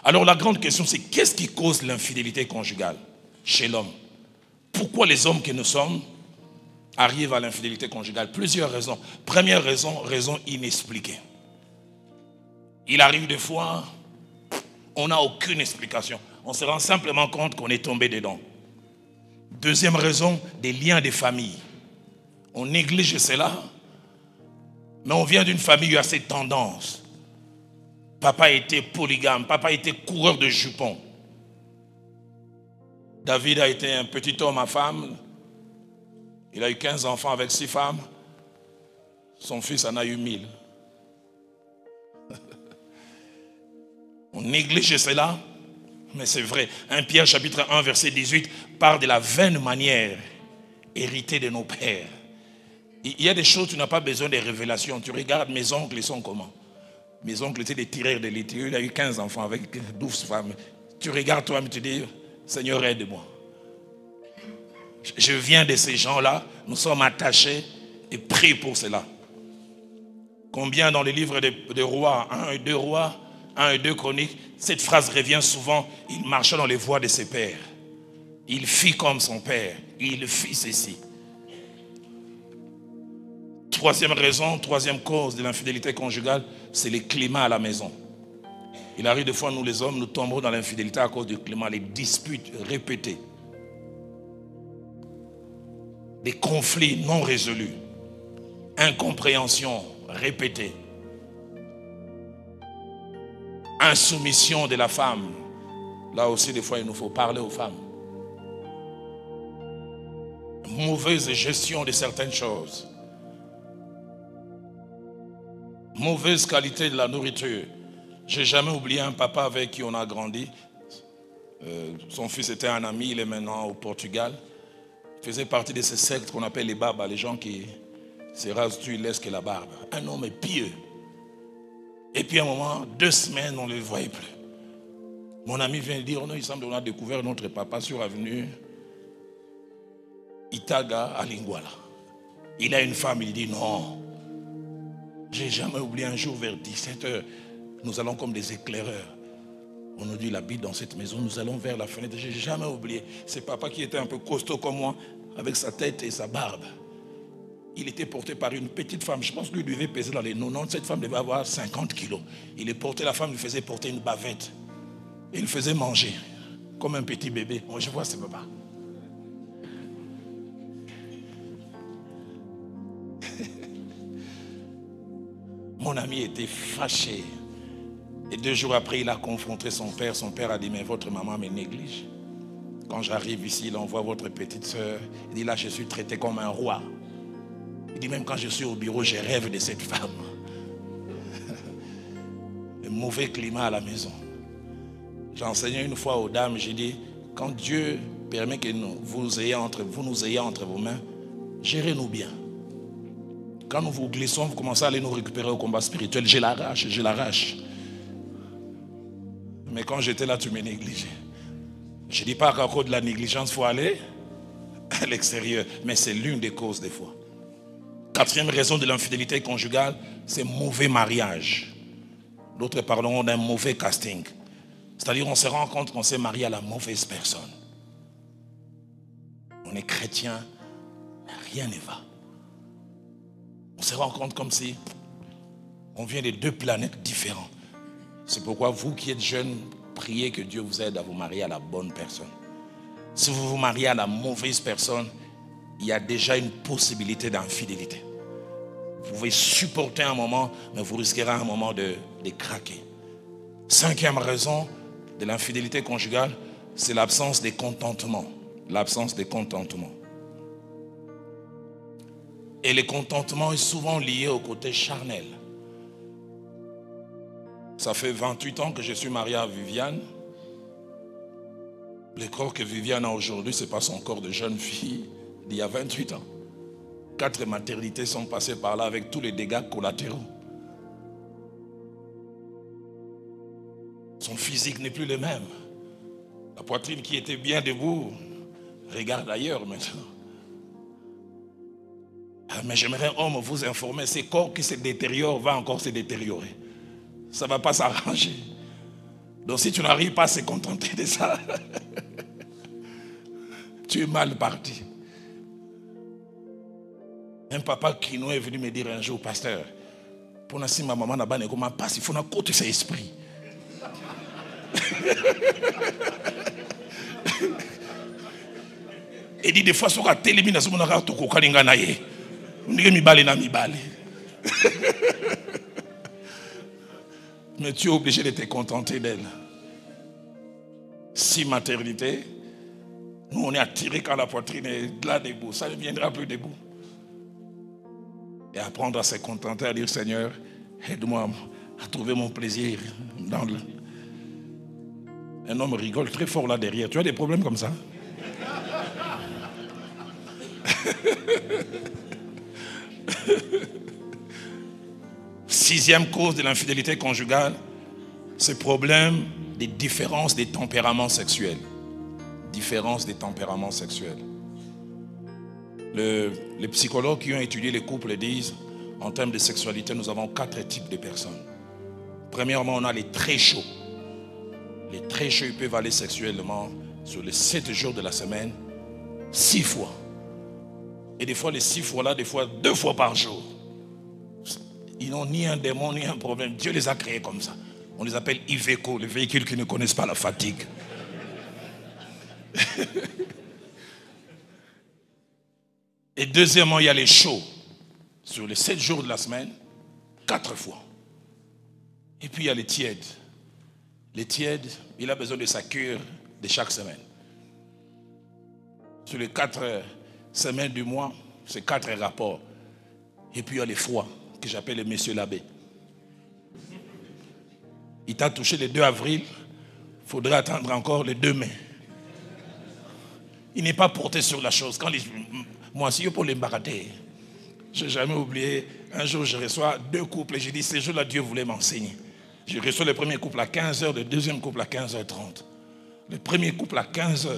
Alors la grande question, c'est qu'est-ce qui cause l'infidélité conjugale chez l'homme? Pourquoi les hommes que nous sommes arrivent à l'infidélité conjugale? Plusieurs raisons. Première raison, raison inexpliquée. Il arrive des fois, on n'a aucune explication. On se rend simplement compte qu'on est tombé dedans. Deuxième raison, des liens de famille. On néglige cela, mais on vient d'une famille où il y a cette tendance. Papa était polygame, papa était coureur de jupons. David a été un petit homme à femme. Il a eu 15 enfants avec 6 femmes. Son fils en a eu 1000. On néglige cela, mais c'est vrai. 1 Pierre chapitre 1 verset 18 parle de la vaine manière héritée de nos pères. Il y a des choses, tu n'as pas besoin de révélations. Tu regardes, mes oncles, ils sont comment? Mes oncles étaient des tireurs de littérature. Il a eu 15 enfants avec 12 femmes. Tu regardes toi-même, tu dis, Seigneur, aide-moi. Je viens de ces gens-là, nous sommes attachés et pris pour cela. Combien dans les livres de rois, 1 et 2 rois, 1 et 2 chroniques, cette phrase revient souvent, il marchait dans les voies de ses pères. Il fit comme son père, il fit ceci. Troisième raison, troisième cause de l'infidélité conjugale, c'est le climat à la maison. Il arrive des fois, nous les hommes, nous tombons dans l'infidélité à cause du climat, les disputes répétées. Des conflits non résolus, incompréhension répétée, insoumission de la femme. Là aussi, des fois, il nous faut parler aux femmes. Mauvaise gestion de certaines choses. Mauvaise qualité de la nourriture. J'ai jamais oublié un papa avec qui on a grandi. Son fils était un ami, il est maintenant au Portugal. Il faisait partie de ces sectes qu'on appelle les babas, les gens qui se rasent, ils laissent que la barbe. Un homme pieux. Et puis à un moment, 2 semaines, on ne le voyait plus. Mon ami vient dire, oh non, il semble qu'on a découvert notre papa sur avenue Itaga à Linguala. Il a une femme, il dit non. J'ai jamais oublié un jour vers 17h, nous allons comme des éclaireurs. On nous dit, il habite dans cette maison, nous allons vers la fenêtre. J'ai jamais oublié. C'est papa qui était un peu costaud comme moi, avec sa tête et sa barbe. Il était porté par une petite femme. Je pense qu'il devait peser dans les 90. Cette femme devait avoir 50 kilos. Il est porté, la femme lui faisait porter une bavette. Et il faisait manger, comme un petit bébé. Moi, je vois ce papa. Mon ami était fâché. Et 2 jours après, il a confronté son père. Son père a dit, mais votre maman me néglige. Quand j'arrive ici, il envoie votre petite soeur. Il dit, là, je suis traité comme un roi. Il dit, même quand je suis au bureau, je rêve de cette femme. Le mauvais climat à la maison. J'ai enseigné une fois aux dames, j'ai dit, quand Dieu permet que vous nous ayez entre vos mains, gérez-nous bien. Quand nous vous glissons, vous commencez à aller nous récupérer au combat spirituel. Je l'arrache, je l'arrache. Mais quand j'étais là, tu me négligeais. Je ne dis pas qu'à cause de la négligence, il faut aller à l'extérieur. Mais c'est l'une des causes des fois. 4e raison de l'infidélité conjugale, c'est mauvais mariage. D'autres parleront d'un mauvais casting. C'est-à-dire on se rend compte qu'on s'est marié à la mauvaise personne. On est chrétien, mais rien ne va. On se rend compte comme si on vient de 2 planètes différentes. C'est pourquoi vous qui êtes jeunes, priez que Dieu vous aide à vous marier à la bonne personne. Si vous vous mariez à la mauvaise personne, il y a déjà une possibilité d'infidélité. Vous pouvez supporter un moment, mais vous risquerez un moment de craquer. 5e raison de l'infidélité conjugale, c'est l'absence de contentement. L'absence de contentement. Et le contentement est souvent lié au côté charnel. Ça fait 28 ans que je suis marié à Viviane. Le corps que Viviane a aujourd'hui, ce n'est pas son corps de jeune fille d'il y a 28 ans. 4 maternités sont passées par là avec tous les dégâts collatéraux. Son physique n'est plus le même. La poitrine qui était bien debout, regarde ailleurs maintenant. Mais j'aimerais, homme, vous informer, ces corps qui se détériorent vont encore se détériorer. Ça ne va pas s'arranger. Donc si tu n'arrives pas à se contenter de ça, tu es mal parti. Un papa Kino est venu me dire un jour, pasteur, pour ma maman n'a pas comment passe, il faut un côté ses esprits. Et dit des fois sur la télé, mais tu es obligé de te contenter d'elle. Si maternité, nous on est attiré quand la poitrine est là debout, ça ne viendra plus debout. Et apprendre à se contenter, à dire Seigneur, aide-moi à trouver mon plaisir dans le... Un homme rigole très fort là derrière. Tu as des problèmes comme ça? Sixième cause de l'infidélité conjugale, ce problème des différences des tempéraments sexuels. Différences des tempéraments sexuels. Les psychologues qui ont étudié les couples disent, en termes de sexualité, nous avons 4 types de personnes. Premièrement, on a les très chauds. Les très chauds, ils peuvent aller sexuellement sur les 7 jours de la semaine, 6 fois. Et des fois, les 6 fois-là, des fois 2 fois par jour. Ils n'ont ni un démon, ni un problème. Dieu les a créés comme ça. On les appelle Iveco, les véhicules qui ne connaissent pas la fatigue. Et deuxièmement, il y a les chauds. Sur les 7 jours de la semaine, 4 fois. Et puis il y a les tièdes. Les tièdes, il a besoin de sa cure de chaque semaine. Sur les 4 semaines du mois, c'est 4 rapports. Et puis il y a les froids, que j'appelle le monsieur l'abbé. Il t'a touché le 2 avril, il faudrait attendre encore le 2 mai. Il n'est pas porté sur la chose. Quand moi, si je peux l'embarrater, je n'ai jamais oublié, un jour je reçois 2 couples et je dis, ce jour-là, Dieu voulait m'enseigner. Je reçois le premier couple à 15h, le deuxième couple à 15h30. Le premier couple à 15h,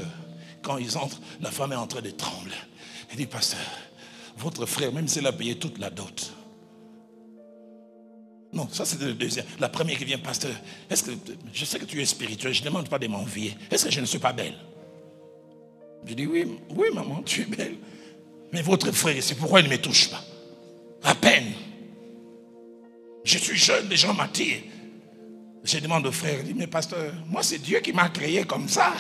quand ils entrent, la femme est en train de trembler. Elle dit, pasteur, votre frère, même s'il a payé toute la dot. Non, ça c'était le deuxième. La première qui vient, pasteur, est-ce que je sais que tu es spirituel, je ne demande pas de m'envier. Est-ce que je ne suis pas belle? Je dis, oui, maman, tu es belle. Mais votre frère, c'est pourquoi il ne me touche pas. À peine. Je suis jeune, les gens m'attirent. Je demande au frère, il dit, mais pasteur, moi c'est Dieu qui m'a créé comme ça.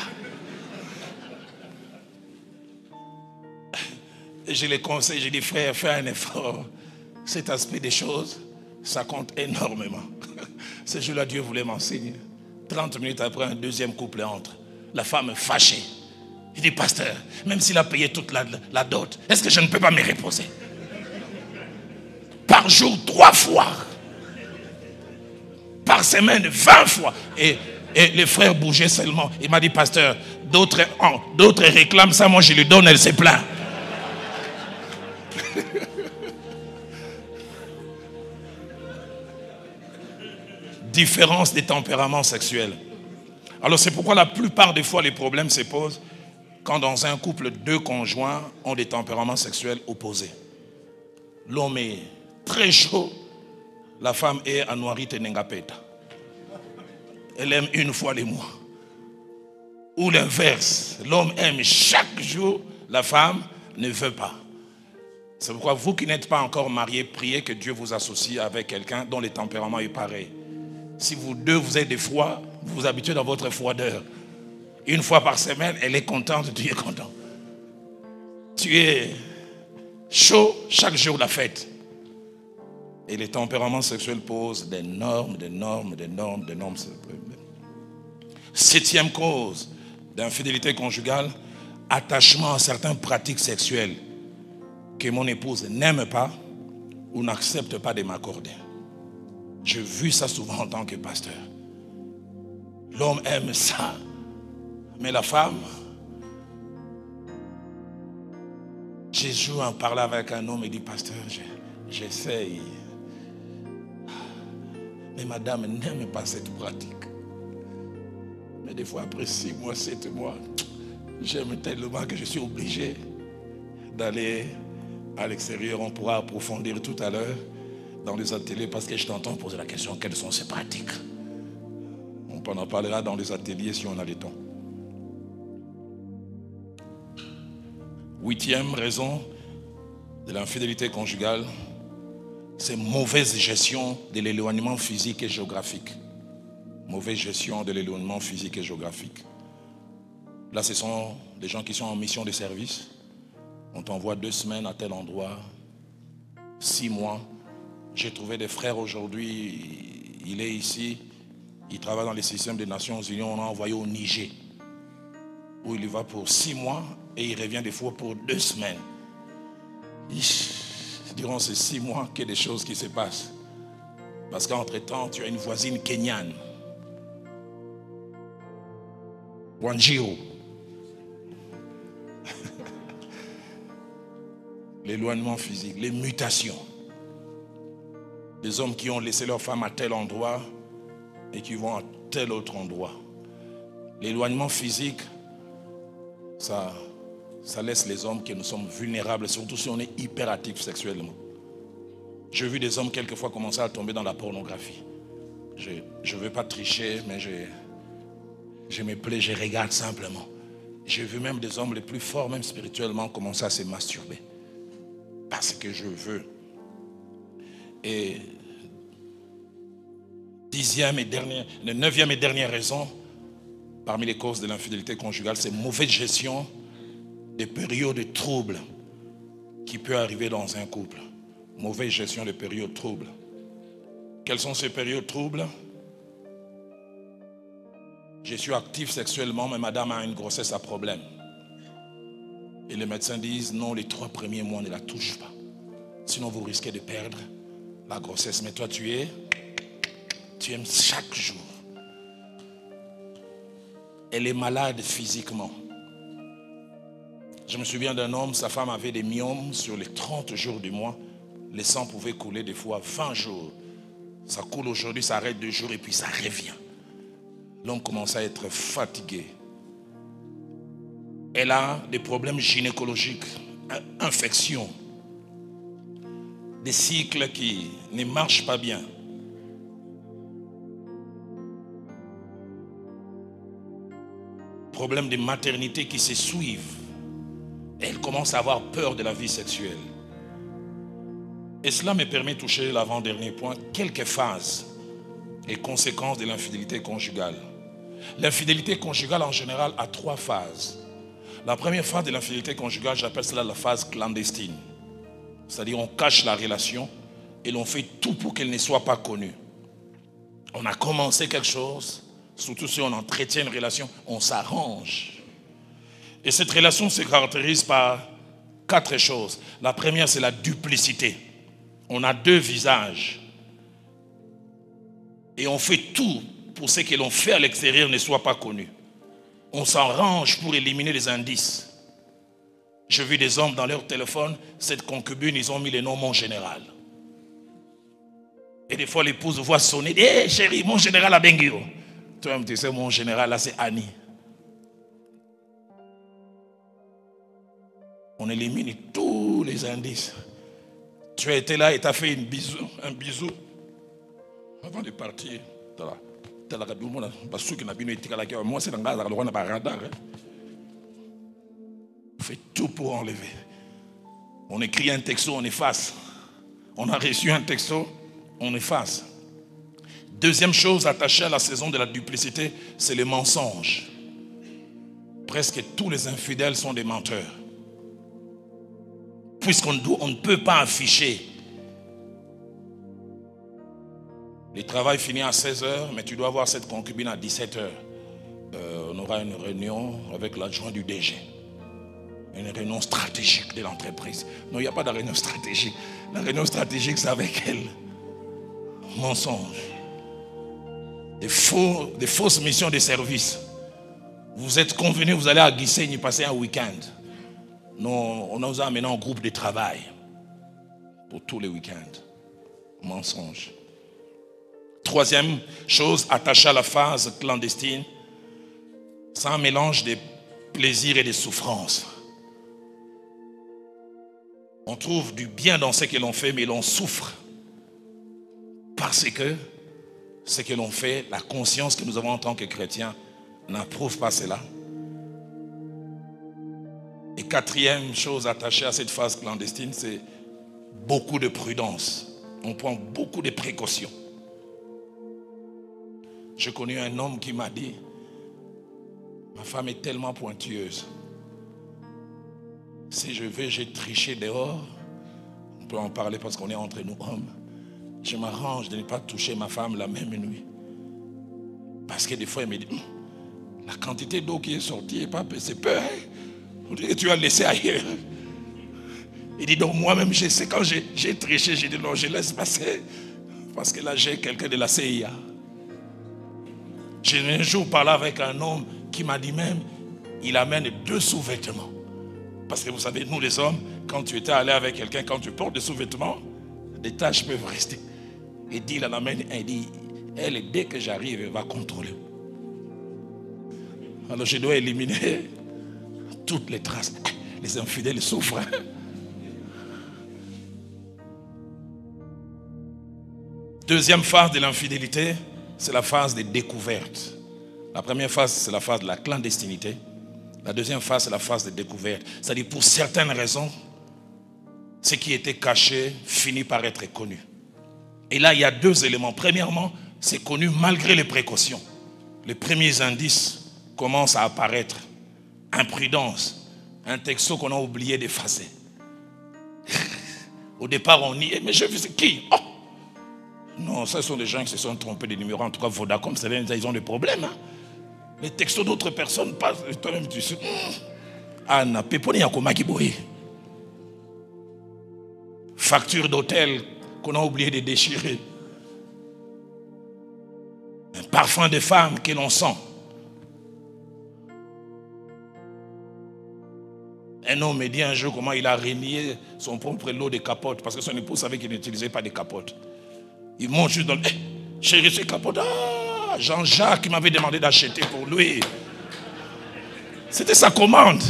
Et je les conseille, je dis, frère, fais un effort. Cet aspect des choses, ça compte énormément. Ce jour-là, Dieu voulait m'enseigner. 30 minutes après, un deuxième couple entre. La femme fâchée. Il dit, pasteur, même s'il a payé toute la dot, est-ce que je ne peux pas me reposer? Par jour, 3 fois. Par semaine, 20 fois. Et les frères bougeaient seulement. Il m'a dit, pasteur, d'autres réclament ça, moi je lui donne, elle se plaint. Différence des tempéraments sexuels. Alors c'est pourquoi la plupart des fois les problèmes se posent quand dans un couple 2 conjoints ont des tempéraments sexuels opposés. L'homme est très chaud, la femme est à noirite nengapeta. Elle aime une fois les mois. Ou l'inverse, l'homme aime chaque jour, la femme ne veut pas. C'est pourquoi vous qui n'êtes pas encore mariés, priez que Dieu vous associe avec quelqu'un dont le tempérament est pareil. Si vous deux, vous êtes des froids, vous vous habituez dans votre froideur. Une fois par semaine, elle est contente, tu es content. Tu es chaud, chaque jour la fête. Et les tempéraments sexuels posent des normes. 7e cause d'infidélité conjugale, attachement à certaines pratiques sexuelles que mon épouse n'aime pas ou n'accepte pas de m'accorder. J'ai vu ça souvent en tant que pasteur. L'homme aime ça. Mais la femme, j'ai joué en parlant avec un homme et dit, pasteur, j'essaye. Mais madame n'aime pas cette pratique. Mais des fois, après 6 mois, 7 mois, j'aime tellement que je suis obligé d'aller à l'extérieur. On pourra approfondir tout à l'heure dans les ateliers parce que je t'entends poser la question, quelles sont ces pratiques? On On en parlera dans les ateliers si on a le temps. 8e raison de l'infidélité conjugale, c'est mauvaise gestion de l'éloignement physique et géographique. Mauvaise gestion de l'éloignement physique et géographique. Là, ce sont des gens qui sont en mission de service. On t'envoie 2 semaines à tel endroit, 6 mois. J'ai trouvé des frères aujourd'hui, il est ici, il travaille dans les systèmes des Nations Unies, on l'a envoyé au Niger, où il y va pour 6 mois et il revient des fois pour 2 semaines. Durant ces 6 mois, qu'il y a des choses qui se passent. Parce qu'entre-temps, tu as une voisine kenyane. Wanjiro. L'éloignement physique, les mutations. Des hommes qui ont laissé leur femme à tel endroit et qui vont à tel autre endroit. L'éloignement physique, ça laisse les hommes que nous sommes vulnérables, surtout si on est hyperactif sexuellement. J'ai vu des hommes quelquefois commencer à tomber dans la pornographie. Je ne veux pas tricher, mais je me plais, je regarde simplement. J'ai vu même des hommes les plus forts, même spirituellement, commencer à se masturber. Parce que je veux. Et 9e et dernière raison, parmi les causes de l'infidélité conjugale, c'est mauvaise gestion des périodes de troubles qui peut arriver dans un couple. Mauvaise gestion des périodes troubles. Quelles sont ces périodes troubles? Je suis actif sexuellement, mais madame a une grossesse à problème. Et les médecins disent non, les 3 premiers mois ne la touche pas. Sinon vous risquez de perdre la grossesse. Mais toi tu aimes chaque jour. Elle est malade physiquement. Je me souviens d'un homme, sa femme avait des myomes sur les 30 jours du mois. Les sangs pouvaient couler des fois 20 jours. Ça coule aujourd'hui, ça arrête 2 jours et puis ça revient. L'homme commence à être fatigué. Elle a des problèmes gynécologiques, infections, des cycles qui ne marchent pas bien. Problèmes de maternité qui se suivent. Et elle commence à avoir peur de la vie sexuelle. Et cela me permet de toucher l'avant-dernier point, quelques phases et conséquences de l'infidélité conjugale. L'infidélité conjugale en général a 3 phases. La première phase de l'infidélité conjugale, j'appelle cela la phase clandestine. C'est-à-dire on cache la relation et l'on fait tout pour qu'elle ne soit pas connue. On a commencé quelque chose, surtout si on entretient une relation, on s'arrange. Et cette relation se caractérise par 4 choses. La première, c'est la duplicité. On a 2 visages. Et on fait tout pour ce que l'on fait à l'extérieur ne soit pas connu. On s'arrange pour éliminer les indices. J'ai vu des hommes dans leur téléphone, cette concubine, ils ont mis le nom mon général. Et des fois l'épouse voit sonner, « Hé chérie, mon général a Benguio. » Toi, tu sais, mon général là, c'est Annie. On élimine tous les indices. Tu as été là et tu as fait un bisou avant de partir. Moi, c'est dans le radar. On fait tout pour enlever. On écrit un texto, on efface. On a reçu un texto, on efface. Deuxième chose attachée à la saison de la duplicité, c'est le mensonge. Presque tous les infidèles sont des menteurs. Puisqu'on ne peut pas afficher. Le travail finit à 16h, mais tu dois avoir cette concubine à 17h. On aura une réunion avec l'adjoint du DG. Une réunion stratégique de l'entreprise. Non, il n'y a pas de réunion stratégique. La réunion stratégique, c'est avec elle. Mensonge. Des fausses missions de service. Vous êtes convenus, vous allez à Gisenyi passer un week-end. Non, on nous a amené en groupe de travail. Pour tous les week-ends. Mensonge. Troisième chose attachée à la phase clandestine, c'est un mélange de plaisir et de souffrance. On trouve du bien dans ce que l'on fait, mais l'on souffre. Parce que ce que l'on fait, la conscience que nous avons en tant que chrétiens, n'approuve pas cela. Et quatrième chose attachée à cette phase clandestine, c'est beaucoup de prudence. On prend beaucoup de précautions. J'ai connu un homme qui m'a dit, ma femme est tellement pointueuse. Si je veux, j'ai triché dehors. On peut en parler parce qu'on est entre nous hommes. Je m'arrange de ne pas toucher ma femme la même nuit. Parce que des fois, elle me dit, la quantité d'eau qui est sortie est pas peu, c'est peu. Hein? On dirait que tu as laissé ailleurs. Il dit, donc moi-même, je sais, quand j'ai triché, j'ai dit, non, je laisse passer. Parce que là, j'ai quelqu'un de la CIA. J'ai un jour parlé avec un homme qui m'a dit même, il amène 2 sous-vêtements. Parce que vous savez, nous les hommes, quand tu étais allé avec quelqu'un, quand tu portes des sous-vêtements, des taches peuvent rester. Et dit, il en amène, il dit, elle, dès que j'arrive, elle va contrôler. Alors je dois éliminer toutes les traces. Les infidèles souffrent. Deuxième phase de l'infidélité, c'est la phase de découverte. La première phase, c'est la phase de la clandestinité. La deuxième phase, c'est la phase de découverte. C'est-à-dire, pour certaines raisons, ce qui était caché finit par être connu. Et là, il y a 2 éléments. Premièrement, c'est connu malgré les précautions. Les premiers indices commencent à apparaître. Imprudence. Un texto qu'on a oublié d'effacer. Au départ, on y est. Mais je sais qui? Oh! Non, ce sont des gens qui se sont trompés de numéro. En tout cas, Vodacom, ils ont des problèmes. Hein? Les textos d'autres personnes passent. Toi-même, tu sais. Anna, Peponi Yakomakiboye. Facture d'hôtel qu'on a oublié de déchirer. Un parfum de femme que l'on sent. Un homme me dit un jour comment il a renié son propre lot de capotes parce que son épouse savait qu'il n'utilisait pas de capotes. Il monte juste dans le... chérie, c'est capote. Ah, Jean-Jacques m'avait demandé d'acheter pour lui. C'était sa commande.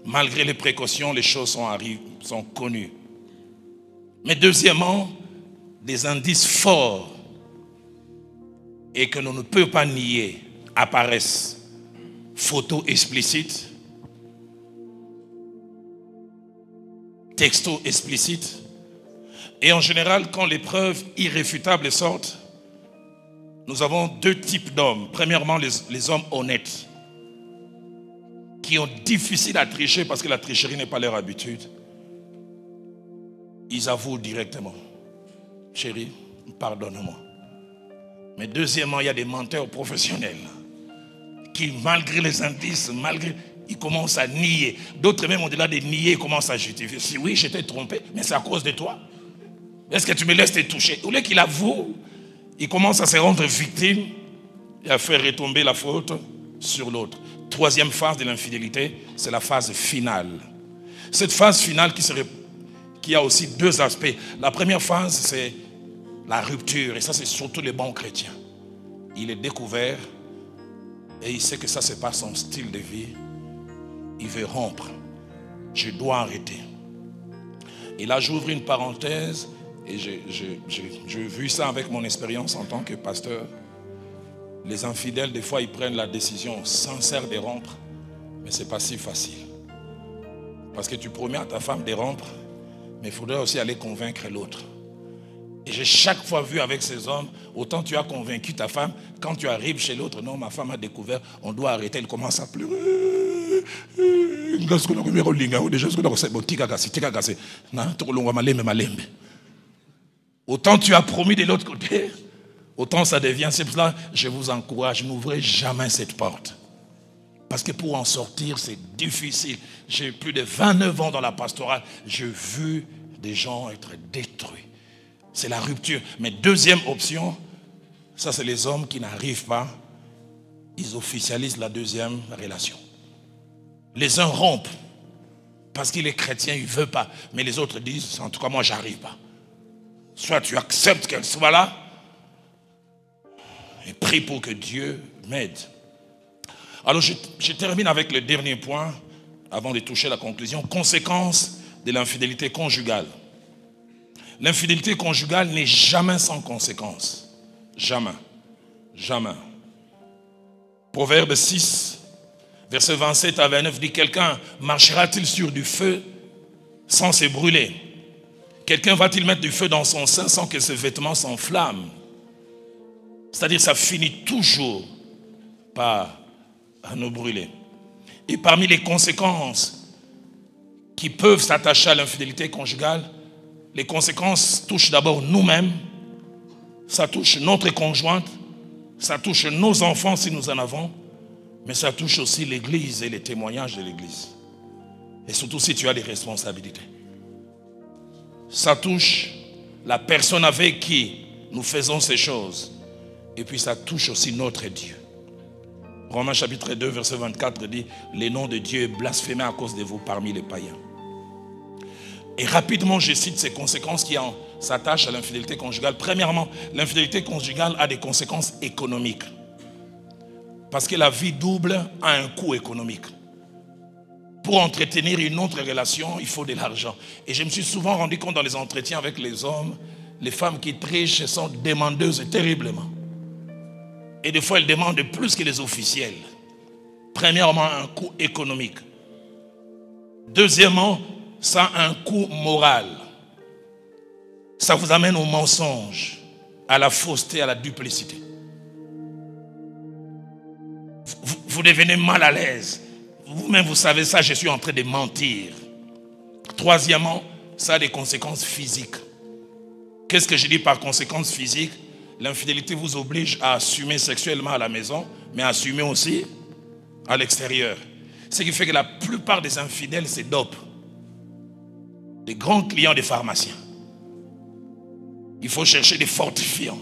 Malgré les précautions, les choses sont connues. Mais deuxièmement, des indices forts et que l'on ne peut pas nier apparaissent. Photos explicites, textos explicites. Et en général, quand les preuves irréfutables sortent, nous avons 2 types d'hommes. Premièrement, les hommes honnêtes, qui ont difficile à tricher parce que la tricherie n'est pas leur habitude. Ils avouent directement. Chérie, pardonne-moi. Mais deuxièmement, il y a des menteurs professionnels qui, malgré les indices, ils commencent à nier. D'autres même, au-delà de nier, commencent à justifier. Si oui, je t'ai trompé, mais c'est à cause de toi. Est-ce que tu me laisses te toucher? Au lieu qu'il avoue, il commence à se rendre victime et à faire retomber la faute sur l'autre. Troisième phase de l'infidélité, c'est la phase finale. Cette phase finale qui a aussi 2 aspects. La première phase, c'est la rupture. Et ça, c'est surtout les bons chrétiens. Il est découvert et il sait que ça, ce n'est pas son style de vie. Il veut rompre. Je dois arrêter. Et là, j'ouvre une parenthèse et j'ai vu ça avec mon expérience en tant que pasteur. Les infidèles, des fois, ils prennent la décision sincère de rompre, mais ce n'est pas si facile. Parce que tu promets à ta femme de rompre, mais il faudrait aussi aller convaincre l'autre. Et j'ai chaque fois vu avec ces hommes, autant tu as convaincu ta femme, quand tu arrives chez l'autre, non, ma femme a découvert, on doit arrêter, elle commence à pleurer. Autant tu as promis de l'autre côté, autant ça devient, c'est pour cela je vous encourage, n'ouvrez jamais cette porte. Parce que pour en sortir, c'est difficile. J'ai plus de 29 ans dans la pastorale, j'ai vu des gens être détruits. C'est la rupture. Mais deuxième option, ça c'est les hommes qui n'arrivent pas, ils officialisent la deuxième relation. Les uns rompent parce qu'il est chrétien, il ne veut pas. Mais les autres disent, en tout cas moi j'arrive pas. Soit tu acceptes qu'elle soit là, et prie pour que Dieu m'aide. Alors je termine avec le dernier point, avant de toucher la conclusion, conséquences de l'infidélité conjugale. L'infidélité conjugale n'est jamais sans conséquences. Jamais. Jamais. Proverbe 6, versets 27 à 29 dit, quelqu'un marchera-t-il sur du feu sans se brûler? Quelqu'un va-t-il mettre du feu dans son sein sans que ses vêtements s'enflamment? C'est-à-dire ça finit toujours par nous brûler. Et parmi les conséquences qui peuvent s'attacher à l'infidélité conjugale, les conséquences touchent d'abord nous-mêmes, ça touche notre conjointe, ça touche nos enfants si nous en avons, mais ça touche aussi l'Église et les témoignages de l'Église. Et surtout si tu as des responsabilités. Ça touche la personne avec qui nous faisons ces choses. Et puis ça touche aussi notre Dieu. Romains chapitre 2, verset 24 dit, les noms de Dieu est blasphémé à cause de vous parmi les païens. Et rapidement, je cite ces conséquences qui s'attachent à l'infidélité conjugale. Premièrement, l'infidélité conjugale a des conséquences économiques. Parce que la vie double a un coût économique. Pour entretenir une autre relation, il faut de l'argent. Et je me suis souvent rendu compte dans les entretiens avec les hommes, les femmes qui trichent sont demandeuses terriblement. Et des fois, elles demandent plus que les officiels. Premièrement, un coût économique. Deuxièmement, ça a un coût moral. Ça vous amène au mensonge, à la fausseté, à la duplicité. Vous devenez mal à l'aise. Vous-même, vous savez ça, je suis en train de mentir. Troisièmement, ça a des conséquences physiques. Qu'est-ce que je dis par conséquences physiques? L'infidélité vous oblige à assumer sexuellement à la maison, mais à assumer aussi à l'extérieur. Ce qui fait que la plupart des infidèles se dopent. Des grands clients des pharmaciens. Il faut chercher des fortifiants.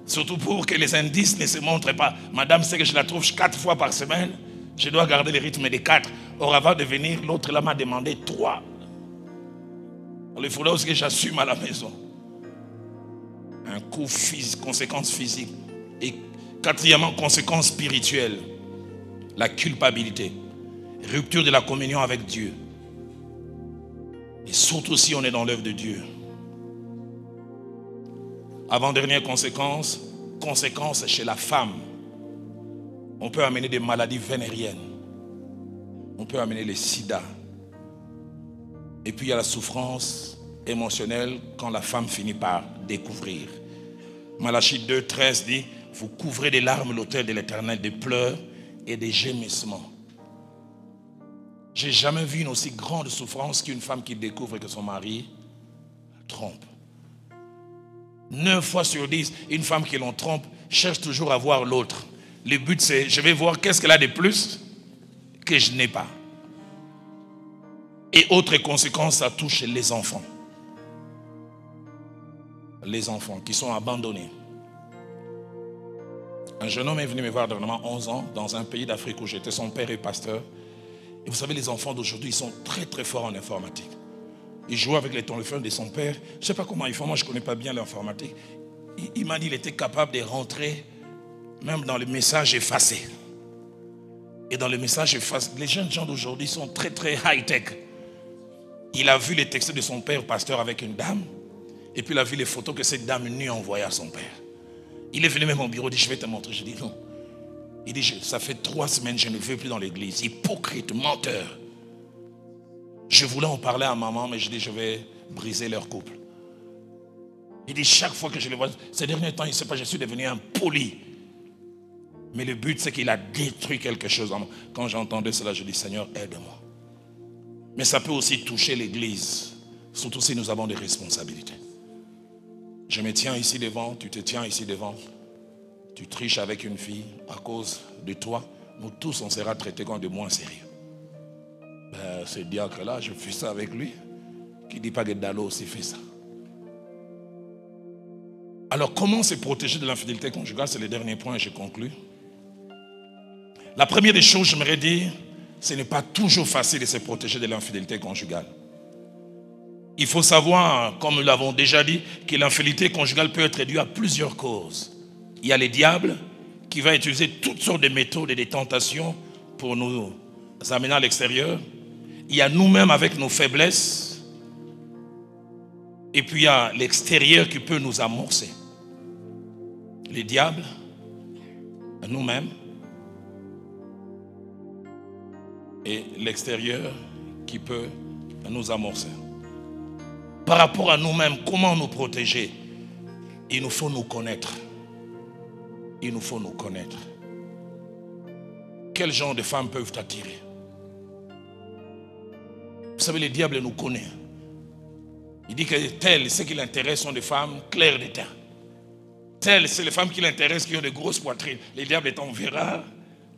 Surtout pour que les indices ne se montrent pas. Madame sait que je la trouve 4 fois par semaine. Je dois garder le rythme des 4. Or avant de venir, l'autre là m'a demandé 3. Alors, il faudra aussi que j'assume à la maison. Un coût physique, conséquences physiques. Et quatrièmement, conséquences spirituelles. La culpabilité. Rupture de la communion avec Dieu. Et surtout si on est dans l'œuvre de Dieu. Avant-dernière conséquence, conséquence chez la femme. On peut amener des maladies vénériennes. On peut amener les sida. Et puis il y a la souffrance émotionnelle quand la femme finit par découvrir. Malachie 2, 13 dit, vous couvrez des larmes l'autel de l'Éternel, des pleurs et des gémissements. J'ai jamais vu une aussi grande souffrance qu'une femme qui découvre que son mari trompe. 9 fois sur 10, une femme qui l'on trompe cherche toujours à voir l'autre. Le but c'est, je vais voir qu'est-ce qu'elle a de plus que je n'ai pas. Et autre conséquence, ça touche les enfants. Les enfants qui sont abandonnés. Un jeune homme est venu me voir dernièrement 11 ans dans un pays d'Afrique où j'étais, son père est pasteur. Et vous savez, les enfants d'aujourd'hui, ils sont très très forts en informatique. Ils jouent avec les téléphones de son père. Je ne sais pas comment ils font, moi je ne connais pas bien l'informatique. Il m'a dit qu'il était capable de rentrer même dans les messages effacés. Et dans les messages effacés, les jeunes gens d'aujourd'hui sont très très high-tech. Il a vu les textes de son père, pasteur, avec une dame. Et puis il a vu les photos que cette dame nue envoyait à son père. Il est venu même au bureau, il dit, je vais te montrer. Je dis non. Il dit, ça fait 3 semaines, je ne vais plus dans l'église. Hypocrite, menteur. Je voulais en parler à maman, mais je dis, je vais briser leur couple. Il dit, chaque fois que je le vois, ces derniers temps, il ne sait pas, je suis devenu impoli. Mais le but, c'est qu'il a détruit quelque chose en moi. Quand j'entendais cela, je dis, Seigneur, aide-moi. Mais ça peut aussi toucher l'église, surtout si nous avons des responsabilités. Je me tiens ici devant, tu te tiens ici devant. Tu triches avec une fille à cause de toi. Nous tous, on sera traités comme de moins sérieux. Ce diacre-là, je fais ça avec lui. Qui ne dit pas que Dalo aussi fait ça. Alors, comment se protéger de l'infidélité conjugale? C'est le dernier point et je conclus. La première des choses, j'aimerais dire, ce n'est pas toujours facile de se protéger de l'infidélité conjugale. Il faut savoir, comme nous l'avons déjà dit, que l'infidélité conjugale peut être due à plusieurs causes. Il y a le diable qui va utiliser toutes sortes de méthodes et de tentations pour nous amener à l'extérieur. Il y a nous-mêmes avec nos faiblesses. Et puis il y a l'extérieur qui peut nous amorcer. Les diables, nous-mêmes. Et l'extérieur qui peut nous amorcer. Par rapport à nous-mêmes, comment nous protéger? Il nous faut nous connaître. Il nous faut nous connaître. Quel genre de femmes peuvent t'attirer? Vous savez, le diable nous connaît. Il dit que telles, ce qui l'intéresse sont des femmes claires de teint. Telles, c'est les femmes qui l'intéressent qui ont de grosses poitrines. Le diable t'enverra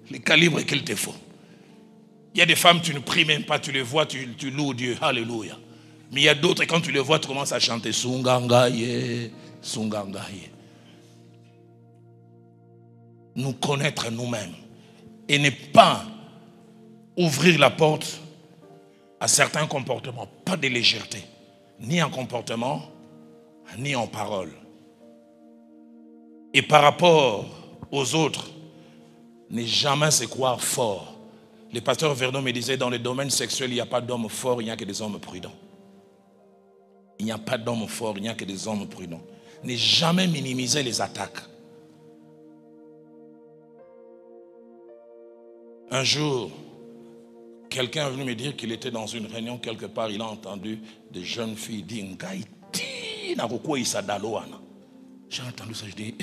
les calibres qu'il te faut. Il y a des femmes, tu ne pries même pas, tu les vois, tu loues Dieu. Alléluia. Mais il y a d'autres, quand tu les vois, tu commences à chanter Sungangaye, Sungangaye. Nous connaître nous-mêmes. Et ne pas ouvrir la porte à certains comportements. Pas de légèreté. Ni en comportement, ni en parole. Et par rapport aux autres, ne jamais se croire fort. Le pasteur Verdon me disait, dans le domaine sexuel, il n'y a pas d'hommes forts, il n'y a que des hommes prudents. Il n'y a pas d'hommes forts, il n'y a que des hommes prudents. Ne jamais minimiser les attaques. Un jour, quelqu'un est venu me dire qu'il était dans une réunion quelque part, il a entendu des jeunes filles dire j'ai entendu ça, je dis.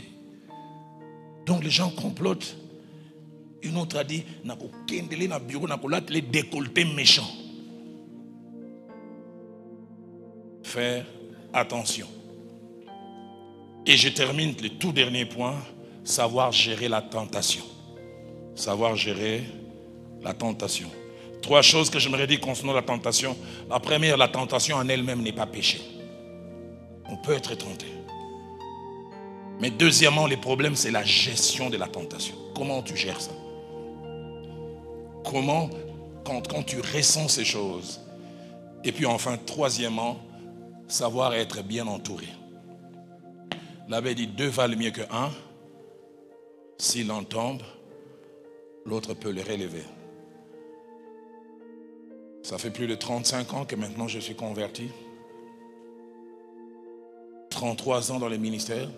Donc les gens complotent. Une autre a dit les décolletés méchants. Faire attention. Et je termine le tout dernier point, savoir gérer la tentation. Savoir gérer la tentation. 3 choses que j'aimerais dire concernant la tentation. La première, la tentation en elle-même n'est pas péché. On peut être tenté. Mais deuxièmement, le problème, c'est la gestion de la tentation. Comment tu gères ça? Comment, quand tu ressens ces choses. Et puis enfin, troisièmement, savoir être bien entouré. L'abbé dit 2 valent mieux que 1. S'il en tombe, l'autre peut le relever. Ça fait plus de 35 ans que maintenant je suis converti. 33 ans dans le ministère.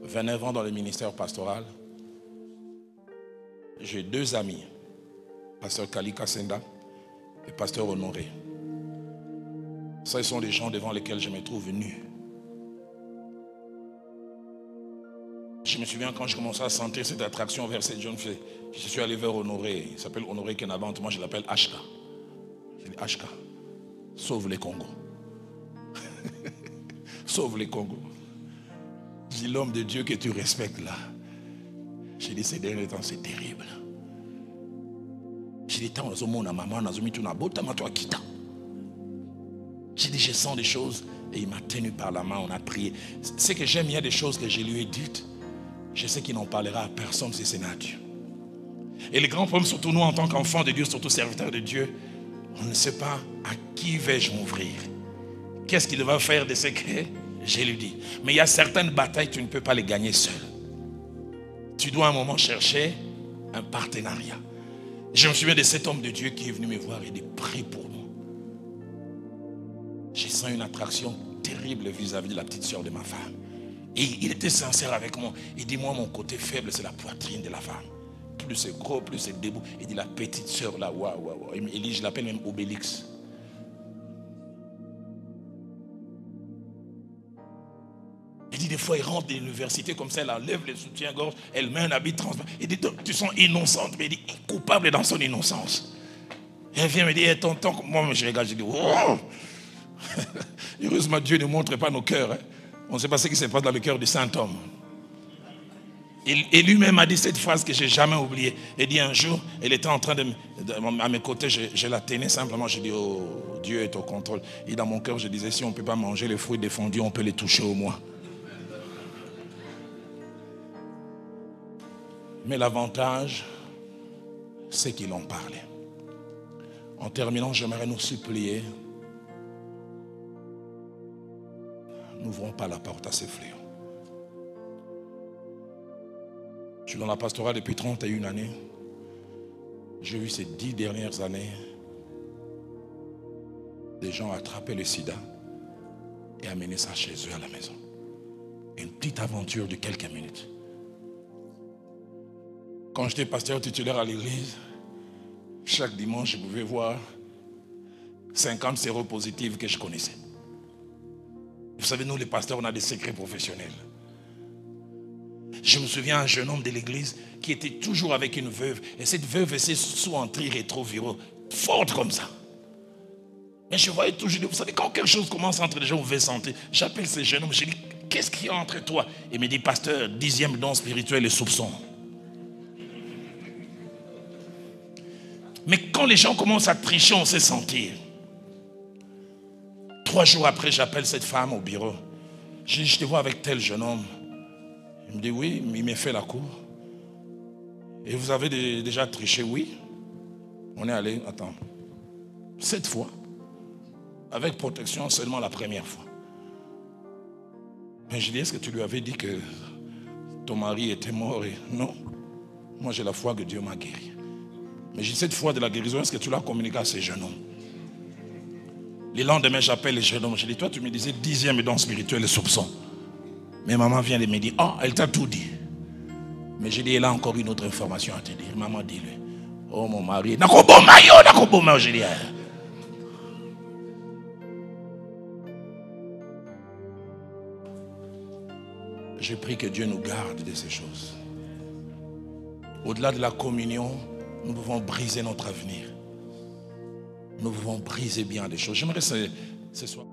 29 ans dans le ministère pastoral. J'ai 2 amis. Pasteur Kalika Senda et Pasteur Honoré. Ça, ils sont les gens devant lesquels je me trouve nu. Je me souviens quand je commençais à sentir cette attraction vers cette jeune fille. Je suis allé vers Honoré. Il s'appelle Honoré Kenabant. Moi, je l'appelle Ashka. Je dis Ashka, sauve les Congos. Sauve les Congos. Je dis l'homme de Dieu que tu respectes là. J'ai dit ces derniers temps, c'est terrible. J'ai dit, tant maman, j'ai dit, je sens des choses et il m'a tenu par la main, on a prié. Ce que j'aime, il y a des choses que je lui ai dites. Je sais qu'il n'en parlera à personne si ce n'est à Dieu. Et le grand problème, surtout nous en tant qu'enfants de Dieu, surtout serviteurs de Dieu, on ne sait pas à qui vais-je m'ouvrir. Qu'est-ce qu'il va faire de ce que je lui dis. Mais il y a certaines batailles, tu ne peux pas les gagner seul. Tu dois à un moment chercher un partenariat. Je me souviens de cet homme de Dieu qui est venu me voir et de prier pour nous. Je sens une attraction terrible vis-à-vis de la petite soeur de ma femme. Et il était sincère avec moi. Il dit, moi, mon côté faible, c'est la poitrine de la femme. Plus c'est gros, plus c'est debout. Il dit, la petite soeur là, waouh. Il dit, je l'appelle même Obélix. Il dit, des fois, il rentre de l'université comme ça, elle enlève le soutien-gorge, elle met un habit transparent. Il dit, tu sens innocente, mais il dit, coupable dans son innocence. Et elle vient me dire, hey, tonton, moi, je regarde, je dis, oh. Heureusement, Dieu ne montre pas nos cœurs. Hein. On ne sait pas ce qui se passe dans le cœur du saint homme. Et lui-même a dit cette phrase que je n'ai jamais oubliée. Il dit un jour, elle était en train à mes côtés, je la tenais simplement, je dis, oh, Dieu est au contrôle. Et dans mon cœur, je disais, si on ne peut pas manger les fruits défendus, on peut les toucher au moins. Mais l'avantage, c'est qu'il en parlait. En terminant, j'aimerais nous supplier. N'ouvrons pas la porte à ces fléaux. Je suis dans la pastorale depuis 31 années. J'ai vu ces 10 dernières années des gens ont attrapé le sida et amené ça chez eux à la maison. Une petite aventure de quelques minutes. Quand j'étais pasteur titulaire à l'église, chaque dimanche, je pouvais voir 50 séropositifs que je connaissais. Vous savez, nous les pasteurs, on a des secrets professionnels. Je me souviens d'un jeune homme de l'église qui était toujours avec une veuve. Et cette veuve était sous antirétroviraux, forte comme ça. Mais je voyais toujours, vous savez, quand quelque chose commence entre les gens, vous pouvez sentir. J'appelle ce jeune homme, je dis, qu'est-ce qu'il y a entre toi? Il me dit, pasteur, 10e don spirituel et soupçon. Mais quand les gens commencent à tricher, on sait sentir. 3 jours après, j'appelle cette femme au bureau. Je dis, je te vois avec tel jeune homme. Il me dit, oui, il m'a fait la cour. Et vous avez déjà triché? Oui. On est allé, attends, 7 fois. Avec protection seulement la première fois. Mais je dis, est-ce que tu lui avais dit que ton mari était mort? Et non. Moi, j'ai la foi que Dieu m'a guéri. Mais j'ai cette foi de la guérison, est-ce que tu l'as communiqué à ces jeunes hommes? Le lendemain, j'appelle les jeunes hommes. Je dis, toi, tu me disais 10e don spirituel et soupçon. Mais maman vient de me dire, oh, elle t'a tout dit. Mais j'ai dit, elle a encore une autre information à te dire. Maman, dis-le. Oh, mon mari. Je dis, je prie que Dieu nous garde de ces choses. Au-delà de la communion, nous pouvons briser notre avenir. Nous pouvons briser bien des choses. J'aimerais ce soir.